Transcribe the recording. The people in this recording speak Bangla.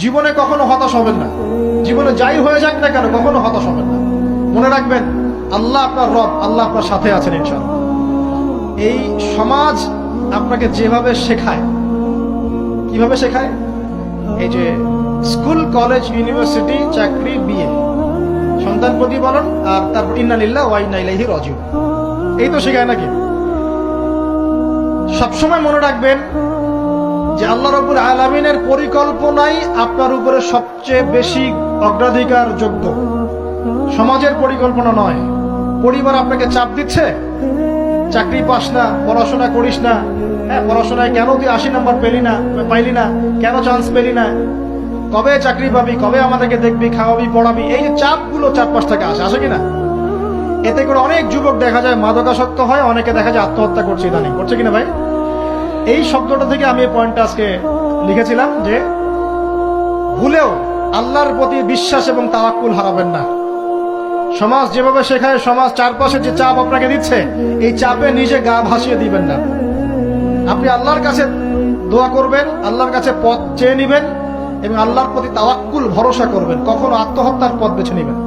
জীবনে কখনো হতাশ হবেন না। জীবনে যাই হয়ে যাক না কেন কখনো হতাশ হবেন না। মনে রাখবেন আল্লাহ আপনার রব, আল্লাহ আপনার সাথে আছেন ইনশাআল্লাহ। এই সমাজ আপনাকে যেভাবে শেখায়, কিভাবে শেখায়, এই যে স্কুল, কলেজ, ইউনিভার্সিটি, চাকরি, বিয়ে, সন্তান প্রতিপালন, আর তারপর ইন্না লিল্লাহি ওয়া ইন্না ইলাইহি রাজিউন, এই তো শেখায় নাকি? সবসময় মনে রাখবেন যে আল্লাহ রাব্বুল আলামিনের পরিকল্পনাই আপনার উপরে সবচেয়ে বেশি অগ্রাধিকার যোগ্য, সমাজের পরিকল্পনা নয়। পরিবার আপনাকে চাপ দিচ্ছে, চাকরি পাস না, পড়াশোনা করিস না, হ্যাঁ পড়াশোনায় কেন তুই 80 নাম্বার পাইলি না, কেন চান্স পেলি না, কবে চাকরি পাবি, কবে আমাদেরকে দেখবি, খাওয়াবি, পড়াবি, এই যে চাপগুলো চারপাশ থেকে আসে কিনা, এতে করে অনেক যুবক দেখা যায় মাদকাসক্ত হয়, অনেকে দেখা যায় আত্মহত্যা করছে, ইদানিং করছে কিনা ভাই? এই শব্দটা থেকে আমি এই পয়েন্টটা আজকে লিখেছিলাম যে ভুলেও আল্লাহর প্রতি বিশ্বাস এবং তাওয়াক্কুল হারাবেন না। সমাজ যেভাবে শেখায়, সমাজ চারপাশে যে চাপ আপনাকে দিচ্ছে, এই চাপে নিজে গা ভাসিয়ে দিবেন না। আপনি আল্লাহর কাছে দোয়া করবেন, আল্লাহর কাছে পথ চেয়ে নিবেন এবং আল্লাহর প্রতি তাওয়াক্কুল ভরসা করবেন, কখনো আত্মহত্যার পথ বেছে নিবেন।